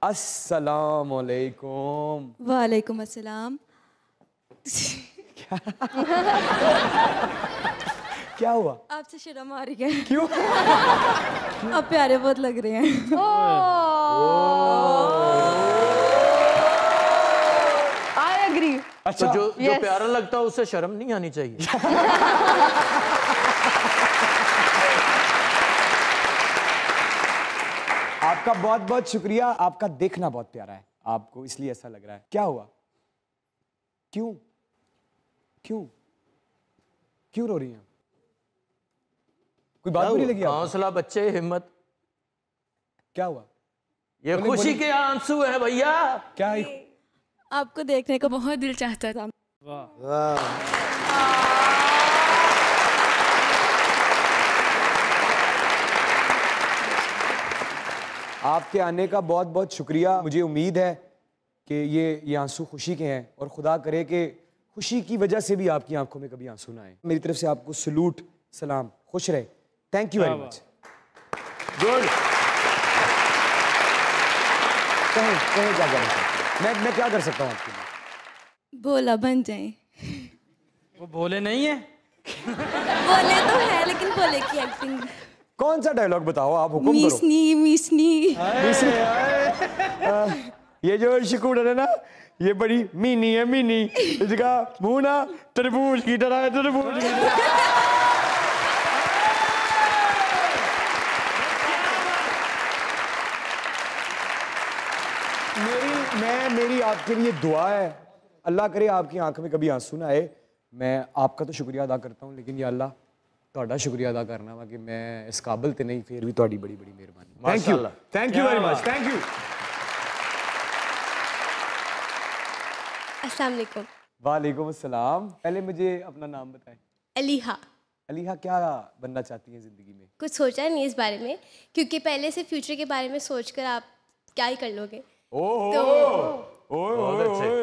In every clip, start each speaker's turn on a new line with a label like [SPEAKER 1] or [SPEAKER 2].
[SPEAKER 1] अस्सलाम वालेकुम।
[SPEAKER 2] वालेकुम अस्सलाम।
[SPEAKER 1] क्या हुआ?
[SPEAKER 2] आपसे शर्म आ रही है।
[SPEAKER 1] क्यों?
[SPEAKER 2] आप प्यारे बहुत लग रहे हैं।
[SPEAKER 3] I agree.
[SPEAKER 1] अच्छा,
[SPEAKER 4] तो जो प्यारा लगता है उससे शर्म नहीं आनी चाहिए।
[SPEAKER 1] आपका बहुत बहुत शुक्रिया। आपका देखना बहुत प्यारा है, आपको इसलिए ऐसा लग रहा है। क्या हुआ? क्यों क्यों क्यों रो रही हैं? कोई बात बुरी लगी आपको?
[SPEAKER 4] हौसला बच्चे, हिम्मत।
[SPEAKER 1] क्या हुआ?
[SPEAKER 4] ये खुशी के आंसू है भैया।
[SPEAKER 1] क्या?
[SPEAKER 2] आपको देखने को बहुत दिल चाहता था।
[SPEAKER 1] आपके आने का बहुत बहुत शुक्रिया। मुझे उम्मीद है कि ये आंसू खुशी के हैं और खुदा करे कि खुशी की वजह से भी आपकी आंखों में कभी आंसू ना आए। मेरी तरफ से आपको सलूट, सलाम, खुश रहे। Thank you very much.
[SPEAKER 4] Good.
[SPEAKER 1] कहें कहें क्या करना चाहते हैं? मैं क्या कर सकता हूँ आपके लिए?
[SPEAKER 2] बोला बन जाए।
[SPEAKER 5] वो बोले नहीं है।
[SPEAKER 2] बोले तो है लेकिन बोले की एक्टिंग।
[SPEAKER 1] कौन सा डायलॉग बताओ, आप हुक्म करो।
[SPEAKER 2] मिसनी मिसनी।
[SPEAKER 1] ये जो शिकुड़न है ना, ये बड़ी मीनी है, मीनी। इसका मुंह ना तरबूज की तरह है, तरबूज की तरह। मेरी आपके लिए दुआ है, अल्लाह करे आपकी आंख में कभी आंसू ना आए। मैं आपका तो शुक्रिया अदा करता हूँ, लेकिन या अल्लाह ਤੁਹਾਡਾ शुक्रिया अदा करना वा कि मैं इस काबिल ते नहीं, फिर भी ਤੁਹਾਡੀ बड़ी बड़ी मेहरबानी। Thank you very much. Thank you.
[SPEAKER 6] अस्सलाम वालेकुम।
[SPEAKER 1] वालेकुम अस्सलाम। पहले मुझे अपना नाम बताएं।
[SPEAKER 6] अलीहा।
[SPEAKER 1] अलीहा, क्या बनना चाहती हैं जिंदगी में?
[SPEAKER 6] कुछ सोचा नहीं इस बारे में, क्योंकि पहले से फ्यूचर के बारे में सोचकर आप क्या ही कर लोगे।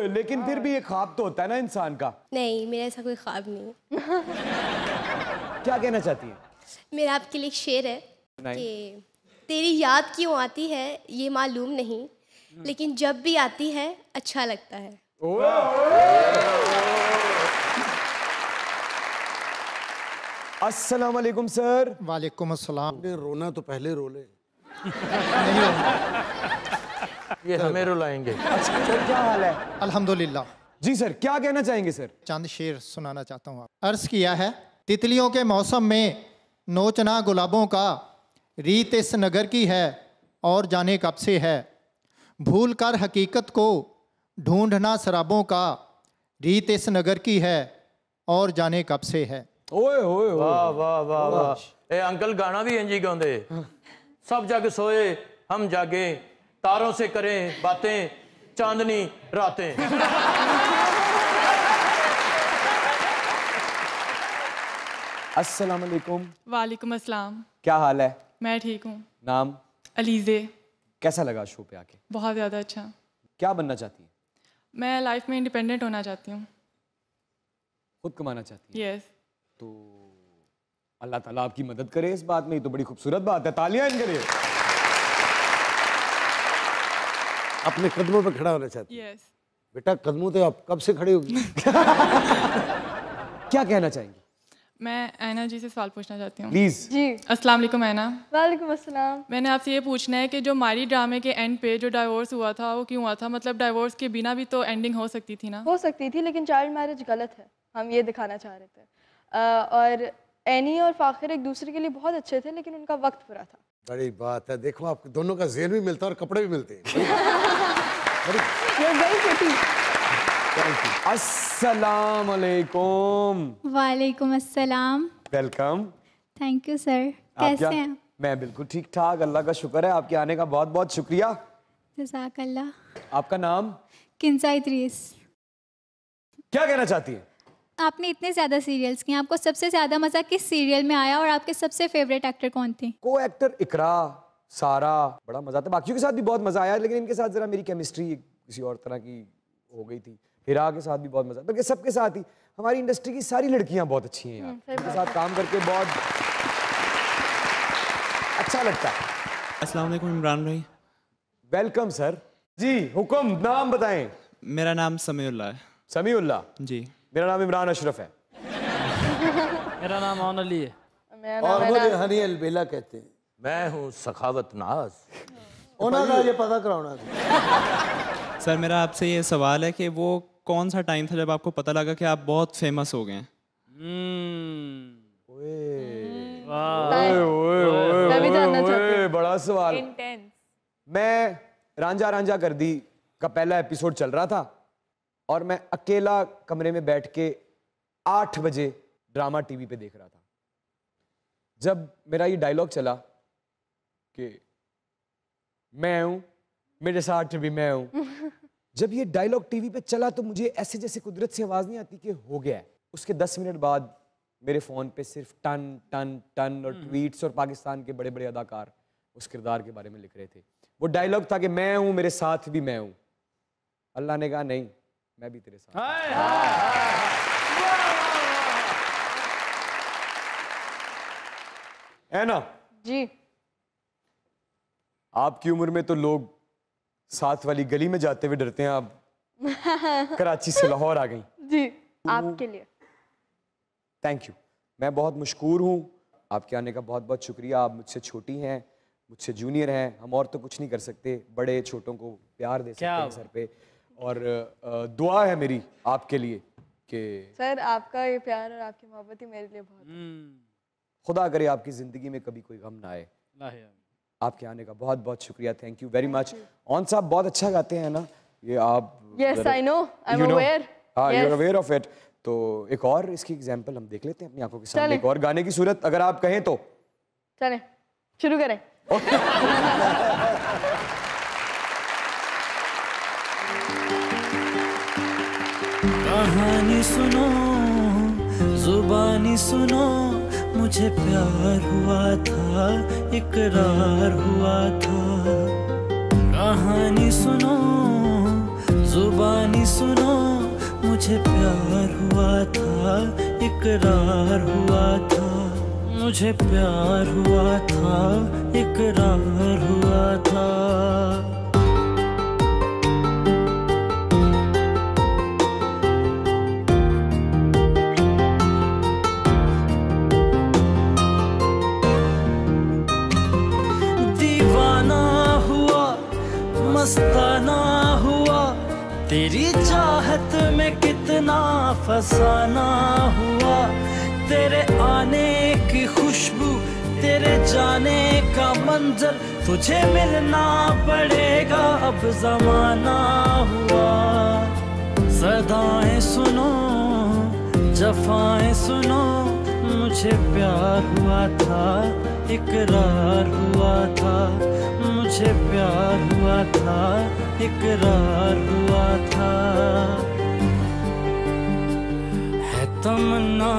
[SPEAKER 1] लेकिन फिर भी एक ख्वाब तो होता है ना इंसान का।
[SPEAKER 6] नहीं, मेरा ऐसा कोई ख्वाब नहीं है।
[SPEAKER 1] क्या कहना चाहती हैं?
[SPEAKER 6] मेरा आपके लिए एक शेर है कि तेरी याद क्यों आती है ये मालूम नहीं, लेकिन जब भी आती है अच्छा लगता है।
[SPEAKER 1] अस्सलाम वालेकुम सर।
[SPEAKER 7] वालेकुम अस्सलाम।
[SPEAKER 8] रोना तो पहले रो ले।
[SPEAKER 4] ये हमें रुलाएंगे।
[SPEAKER 1] अच्छा सर, क्या हाल है?
[SPEAKER 7] अल्हम्दुलिल्लाह।
[SPEAKER 1] जी सर, क्या कहना चाहेंगे सर?
[SPEAKER 7] चंद शेर सुनाना चाहता हूँ। अर्ज किया है, तितलियों के मौसम में नोचना गुलाबों का, रीत इस नगर की है और जाने कब से है। भूल कर हकीकत को ढूंढना शराबों का, रीत इस नगर की है और जाने कब से है।
[SPEAKER 1] ओए ओए
[SPEAKER 4] वाह वाह वाह वाह। ए अंकल गाना भी इंजी गाਉਂਦੇ। सब जग सोए हम जागे, तारों से करें बातें चांदनी रातें।
[SPEAKER 1] अस्सलाम वालेकुम।
[SPEAKER 9] वालेकुम अस्सलाम।
[SPEAKER 1] क्या हाल है?
[SPEAKER 9] मैं ठीक हूँ।
[SPEAKER 1] नाम?
[SPEAKER 9] अलीज़े।
[SPEAKER 1] कैसा लगा शो पे आके?
[SPEAKER 9] बहुत ज़्यादा अच्छा।
[SPEAKER 1] क्या बनना चाहती हैं?
[SPEAKER 9] मैं लाइफ में इंडिपेंडेंट होना चाहती हूँ।
[SPEAKER 1] खुद कमाना चाहती हैं?
[SPEAKER 9] यस।
[SPEAKER 1] तो अल्लाह ताला आपकी मदद करे इस बात में। ये तो बड़ी खूबसूरत बात है, तालियां इनके लिए।
[SPEAKER 8] अपने कदमों पे खड़ा होना चाहती है?
[SPEAKER 9] यस।
[SPEAKER 8] बेटा कदमों पे आप कब से खड़े होगी?
[SPEAKER 1] क्या कहना चाहेंगी?
[SPEAKER 9] मैं ऐना जी से सवाल पूछना चाहती हूँ।
[SPEAKER 1] प्लीज।
[SPEAKER 3] जी।
[SPEAKER 9] अस्सलाम वालेकुम ऐना।
[SPEAKER 3] वालेकुम अस्सलाम।
[SPEAKER 9] मैंने आपसे ये पूछना है कि जो मारी ड्रामे के एंड पे जो डाइवोर्स हुआ था वो क्यों हुआ था? मतलब डाइवोर्स के बिना भी तो एंडिंग हो सकती थी ना?
[SPEAKER 3] हो सकती थी, लेकिन चाइल्ड मैरिज गलत है, हम ये दिखाना चाह रहे थे। और एनी और फाखिर एक दूसरे के लिए बहुत अच्छे थे, लेकिन उनका वक्त बुरा था।
[SPEAKER 8] बड़ी बात है, देखो आप दोनों का ज़हन भी मिलता है और कपड़े भी मिलते हैं।
[SPEAKER 1] अस्सलाम वालेकुम।
[SPEAKER 10] वालेकुम अस्सलाम।
[SPEAKER 1] वेलकम।
[SPEAKER 10] Thank you sir. कैसे हैं?
[SPEAKER 1] मैं बिल्कुल ठीक ठाक, अल्लाह का शुक्र है। आपके आने का बहुत बहुत शुक्रिया।
[SPEAKER 10] जज़ाकल्लाह।
[SPEAKER 1] आपका नाम?
[SPEAKER 10] किंसा इद्रीस।
[SPEAKER 1] क्या कहना चाहती है?
[SPEAKER 10] आपने इतने ज़्यादा सीरियल्स किए, आपको सबसे ज़्यादा मज़ा किस सीरियल में आया और आपके सबसे फेवरेट एक्टर कौन थे?
[SPEAKER 1] को एक्टर इकरा, सारा, बड़ा मज़ा आता। बाकियों के साथ भी बहुत मज़ा आया, लेकिन इनके साथ ज़रा मेरी केमिस्ट्री किसी और तरह की हो गई थी। हिरा के साथ भी बहुत मज़ा, बल्कि सबके साथ ही। हमारी इंडस्ट्री की सारी लड़कियां बहुत अच्छी हैं यार, उनके साथ काम करके बहुत अच्छा लगता है।
[SPEAKER 5] अस्सलाम वालेकुम इमरान भाई।
[SPEAKER 1] Welcome sir. जी हुक्म, नाम बताएं।
[SPEAKER 11] मेरा नाम समीउल्लाह है।
[SPEAKER 1] समीउल्लाह
[SPEAKER 11] जी।
[SPEAKER 1] मेरा नाम इमरान अशरफ है।
[SPEAKER 5] मेरा नाम मोहन अली है।
[SPEAKER 8] और मुझे हनी अलबेला कहते हैं।
[SPEAKER 4] मैं हूँ सखावत नाज।
[SPEAKER 8] उन्होंने ये पता कराना था।
[SPEAKER 11] सर मेरा आपसे ये सवाल है कि वो कौन सा टाइम था जब आपको पता लगा कि आप बहुत फेमस हो गए हैं?
[SPEAKER 3] मैं भी जानना चाहती हूँ।
[SPEAKER 1] बड़ा सवाल।
[SPEAKER 9] इंटेंस।
[SPEAKER 1] मैं रांझा रांझा कर दी का पहला एपिसोड चल रहा था और मैं अकेला कमरे में बैठ के 8 बजे ड्रामा टीवी पे देख रहा था। जब मेरा ये डायलॉग चला कि मैं हूं, मेरे साथ भी मैं हूं, जब ये डायलॉग टीवी पे चला तो मुझे ऐसे जैसे कुदरत से आवाज नहीं आती कि हो गया है। उसके 10 मिनट बाद मेरे फोन पे सिर्फ टन टन टन और ट्वीट्स और पाकिस्तान के बड़े बड़े अदाकार उस किरदार के बारे में लिख रहे थे। वो डायलॉग था कि मैं हूं, मेरे साथ भी मैं हूं। अल्लाह ने कहा नहीं, मैं भी तेरे साथ। है ना
[SPEAKER 3] जी।
[SPEAKER 1] आपकी उम्र में तो लोग साथ वाली गली में जाते हुए डरते हैं, आप कराची से लाहौर आ गई।
[SPEAKER 3] जी आपके लिए
[SPEAKER 1] थैंक यू। मैं बहुत मशकूर हूँ, आपके आने का बहुत बहुत शुक्रिया। आप मुझसे छोटी हैं, मुझसे जूनियर हैं, हम और तो कुछ नहीं कर सकते, बड़े छोटों को प्यार दे सकते हैं सर पे। और दुआ है मेरी आपके लिए कि
[SPEAKER 3] सर आपका ये प्यार और आपकी मोहब्बत ही मेरे लिए बहुत है।
[SPEAKER 1] खुदा करे आपकी ज़िंदगी में कभी कोई गम ना आए। आपके आने का बहुत बहुत शुक्रिया, थैंक यू वेरी मच। ऑन साहब बहुत अच्छा गाते हैं ना ये आप?
[SPEAKER 3] Yes I know, I am aware.
[SPEAKER 1] हाँ, you are aware of it. तो एक और इसकी एग्जांपल हम देख लेते हैं अपनी आंखों के सामने, एक और गाने की सूरत अगर आप कहें तो।
[SPEAKER 3] चलें शुरू करें।
[SPEAKER 12] कहानी सुनो, जुबानी सुनो, मुझे प्यार हुआ था, इकरार हुआ था। कहानी सुनो, जुबानी सुनो, मुझे प्यार हुआ था, इकरार हुआ था। मुझे प्यार हुआ था, इकरार हुआ था। मस्ताना हुआ, तेरी चाहत में कितना फसाना हुआ। तेरे आने की खुशबू, तेरे जाने का मंजर, तुझे मिलना पड़ेगा अब जमाना हुआ। सदाएं सुनो, जफाएं सुनो, मुझे प्यार हुआ था, इकरार हुआ था। मुझे प्यार हुआ था, इकरार हुआ था। है तमन्ना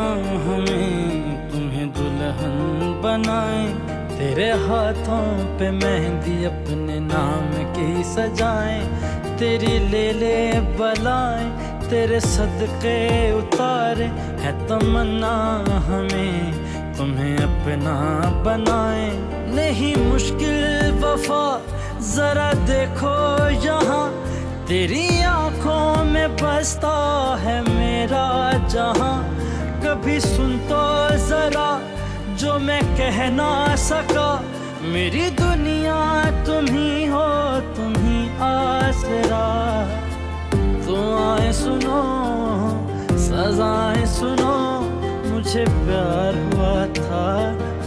[SPEAKER 12] हमें तुम्हें दुल्हन बनाए, तेरे हाथों पे मेहंदी अपने नाम की सजाएं। तेरी ले बलाएं, तेरे सदके उतारे। है तमन्ना हमें तुम्हें अपना बनाए। नहीं मुश्किल वफा, जरा देखो यहाँ, तेरी आंखों में बसता है मेरा जहां। कभी सुन तो जरा जो मैं कह ना सका, मेरी दुनिया तुम ही हो, तुम ही आसरा। दुआएं सुनो, सजाएं सुनो, मुझे प्यार हुआ था,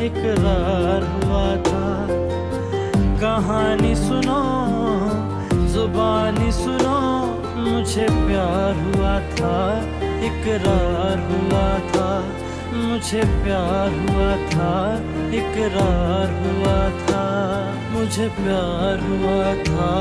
[SPEAKER 12] इकरार हुआ था। कहानी सुनो, जुबानी सुनो, मुझे प्यार हुआ था, इकरार हुआ था। मुझे प्यार हुआ था, इकरार हुआ था। मुझे प्यार हुआ था।